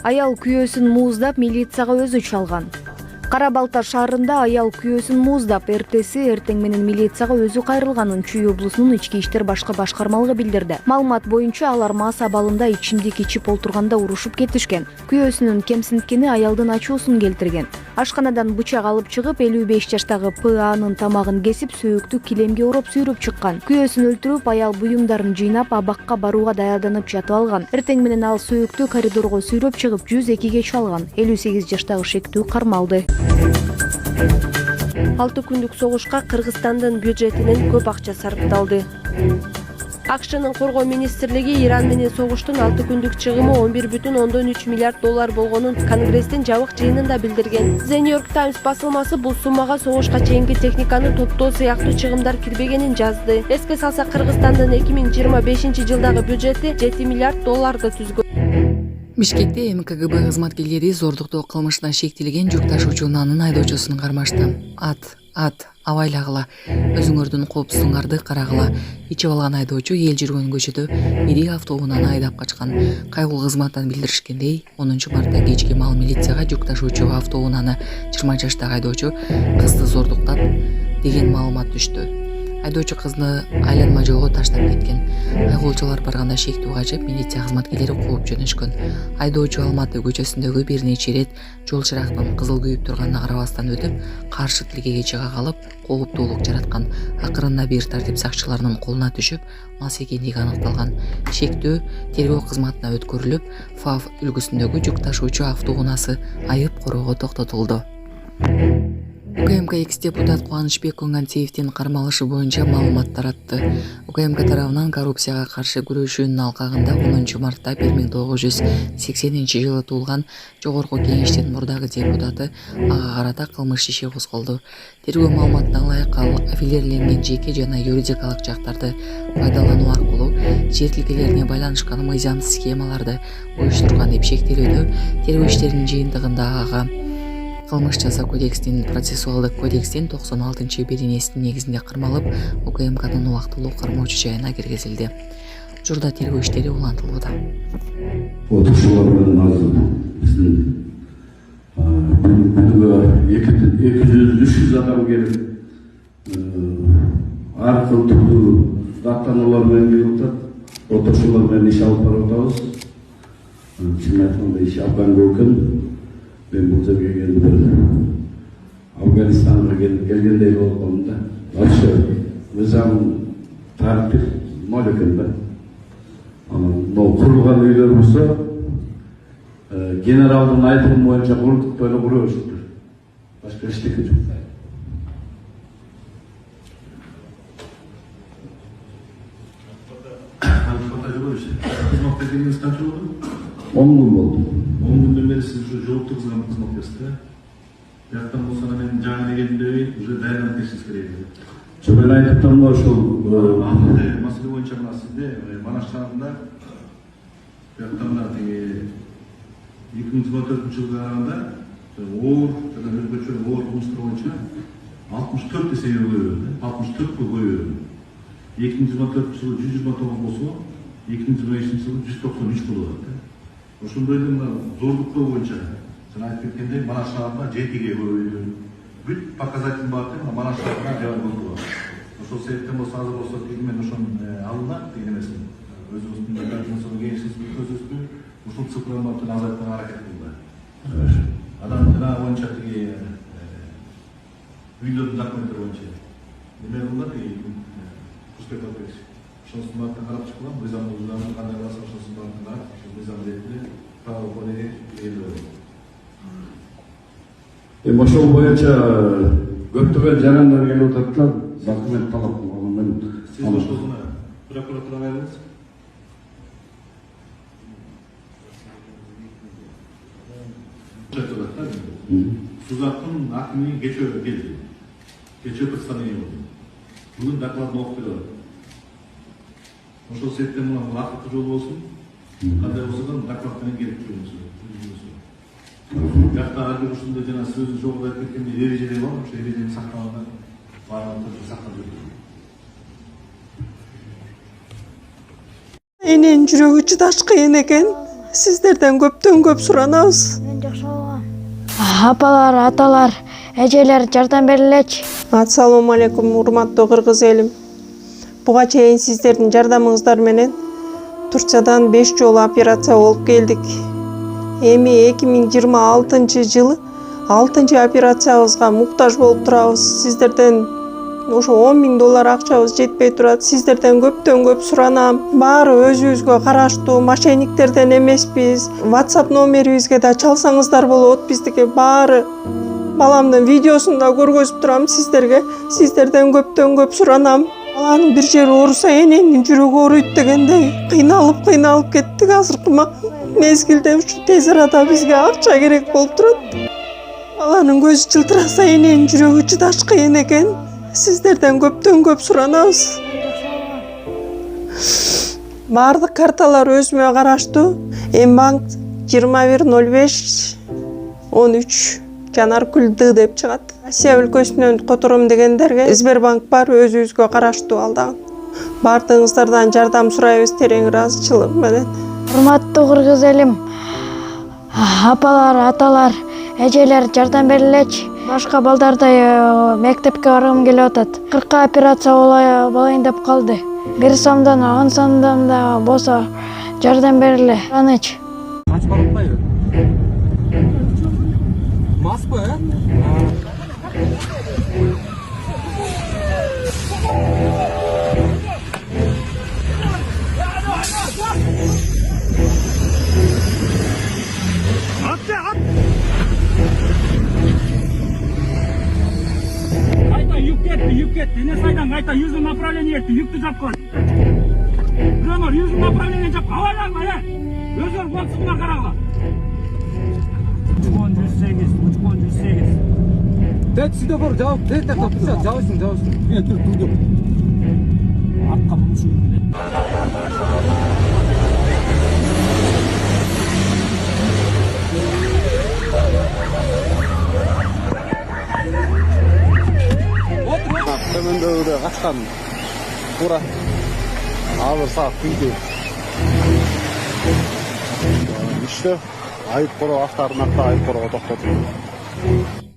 Аял күйөөсүн мууздап милицияга өзү чалган. Кара Балта шаарында аял күйөөсүн мууздап эртеси эртең менен милицияга өзү кайрылганын Чүй облусунун ички иштер башкармалыгы билдирди. Маалымат боюнча алар мас абалында ичимдик ичип олтурганда урушуп кетишкен. Күйөөсүнүн кемсинткени аялдын ачуусун келтирген. Ашканадан бычак алып чыгып 55 жаштагы ПАнын тамагын кесип сөөктү килемге уруп сүйрөп чыккан. Күйөөсүн өлтүрүп аял буюмдарын жыйнап абакка барууга даярданып жатып алган. Эртең менен ал сөөктү коридорго сүйрөп чыгып 102ге чалган. 58 жаштагы шектүү кармалды. 6 күндүк согушка Кыргызстандын бюджетинен көп акча сарпталды. АКШнын коргоо министрлиги Иран менен согуштун 6 күндүк чыгымы 11,3 миллиард доллар болгонун Конгресстин жабык жыйынында билдирген. The New York Times басылмасы бул суммага согушка чейинки техниканы топтоо сыяктуу чыгымдар кирбегенин жазды. Эске салсак, Кыргызстандын 2025 жылдагы бюджети 7 миллиард долларды түзгөн. Бишкекте МКГБ кызматкерлери зордуктоо кылмышына шектелген жүк ташуучу унанын айдоочусун кармашты. Абайлагыла, өзүңөрдүн коопсуздугуңарды карагыла. Ичип алган айдоочу эл жүргөн көчөдө ири автоунааны айдап качкан. Кайгылуу кызматтан билдиришкендей, 10 мартта кечки мал милицияга жүк ташуучу автоунааны 20 жаштагы айдоочу кызды зордуктап деген маалымат түштү. Айдоочу кызды айланма жолго таштап кеткен. Айгоолчулар барганда шектүү качып, милиция кызматкерлери кууп жөнөшкөн. Айдоочу Алматы көчөсүндөгү бир нече ирет жол чырактын кызыл күйүп турганына карабастан өтүп, каршы тилкеге чыга калып, кооптуулук жараткан. Акырында бир тартип сакчыларынын колуна түшүп, мас экендиги аныкталган. Шектүү тергөө кызматына өткөрүлүп, ФАВ үлгүсүндөгү жүк ташуучу автоунаасы айып короого токтотулду. УКМК экс-депутат Кубанычбек Көнгансеевдин кармалышы боюнча маалымат таратты. УКМК тарабынан коррупцияга каршы күрөшүүнүн алкагында 10 мартта 1980-жылы туулган Жогорку Кеңештин мурдагы депутаты ага карата кылмыш иши козголду. Тергөө маалыматына ылайык, ал аффилирленген жеке жана юридикалык жактарды пайдалануу аркылуу жер тилкелерине байланышкан мыйзамсыз схемаларды уюштурган деп шектелүүдө. Тергөө иштеринин жыйынтыгында ага Кылмыш жаза кодекстин процессуалдык кодекстин 96-беренесинин негизинде кармалып, УКМКнын убактылуу кармоочу жайына киргизилди. Учурда тергөө иштери улантылууда. Отурушуулар менен азыр биздин күнүгө 200-300 адам келип, ар кыл түрдүү даттануулар менен келип атат. Отурушуулар менен иш алып барып атабыз. Чын айтканда иш абдан көп экен. Ben bu жерге келип Афганистанга келгендей болуп калдым да. Вообще мыйзам тартип ноль экен да. Могу курулган үйлөр болсо генералдын айтымы боюнча курдук эле кура беришиптир. Башка эчтеке жок. Кызмат 10 gün oldu. 10 gündөн бери сиз уже жоопту кызмат бересиз да? Бияктан болсо мен жаңы келгендей уже даярданып кетишиңиз керек. Мен айтып турмун ошол маселе боюнча мына сизде Манаш шаарында бияктан мына тиги 2024 жылга караганда оор жана өзгөчө оор кылмыштар боюнча 64 эсеге көбөйдү. 64 көбөйдү. 2024 жылы 129 болсо 2025 жылы 193 болот. Ошондой мына зордуктоо боюнча сен айтып кеткендей Манаш шаарында 7ге көбөйдү. Бүт показатель бааты Манаш шаарына жабыл болду. Ошол себептен болсо азыр болсо мен ошон алынат деген эмесин. Өзүбүздүн картинасына кеңешибизди көрсөтүп, ушул цифрларды азайтууга аракет кылды. Адам жана боюнча тиги үйлөрдүн документтери боюнча эме кылдык, Кузбек Алпеков. Ошонун баарын карап чыккан, мыйзам бузулганын кандай кылса ошонун баарын карап, мыйзам ретинде право полиге ээлүү. Ошол боюнча көптөгөн жарандар келип атат, документ талап кылган мен. Сиз ошону прокуратурага бериңиз. Сузактын акими кечээ келди. Кечээ представление болду. Бүгүн докладын окуп берет. Ошол себептен мына акыркы жол болсун. Кандай болсо да доклад менен келип жүрүңүз. Бияқта ар-бир ушундай жана сөзү жогоруда айтып кеткендей эрежелер бар, ошо эрежени сактагандар баарын сактап жүрүңүз. Эненин жүрөгү чыдаш кыйын экен. Сиздерден көптөн көп суранабыз. Мен жакшы болгом. Апалар, аталар, эжелер жардам берилечи. Ассалому алейкум, урматтуу кыргыз элим. Буга чейин сиздердин жардамыңыздар менен Турциядан 5 жолу операция болуп келдик. Эми 2026 жылы 6 операциябызга муктаж болуп турабыз. Сиздерден ошо 10 000 доллар акчабыз жетпей турат. Сиздерден көптөн көп суранам. Баары өзүбүзгө караштуу, мошенниктерден эмеспиз. WhatsApp номерибизге да чалсаңыздар болот. Биздики баары баламдын видеосун да көргөзүп турам сиздерге. Сиздерден көптөн көп суранам. Баланын бир жери ооруса эненин жүрөгү ооруйт дегендей кыйналып кеттик. Азыркы мезгилде ушу тез арада бизге акча керек болуп турат. Баланын көзү жылтыраса эненин жүрөгү чыдаш кыйын экен. Сиздерден көптөн көп суранабыз. Баардык карталар өзүмө караштуу. Мбанк 210513 Жанаркүл Д деп чыгат. Россия өлкөсүнөн котором дегендерге Сбербанк бар, өзүбүзгө караштуу ал дагы. Баардыгыңыздардан жардам сурайбыз терең ыраазычылык менен. Урматтуу кыргыз элим, апалар, аталар, эжелер жардам берилечи. Башка балдардай мектепке баргым келип атат. 40 операция болайын деп калды. 1 сомдон 10 сомдон да болсо жардам бериле. Анычы. Yük ketdi. Ne saydan qayta 100 направление etdi. Yükті жапқан. Bironor 100 направление жап. Havalanma ya. Özür bolsunlar qaragıla. Uçkon 108. Дэт сюда бор жауап, дэт тактап турса, жабысың. Мен тур. Атқа бұлышы көрмеді. Төмөндөгү качкан туура азыр саат түндө 3-тө айып короо автоарнакта айып короо токтотулду.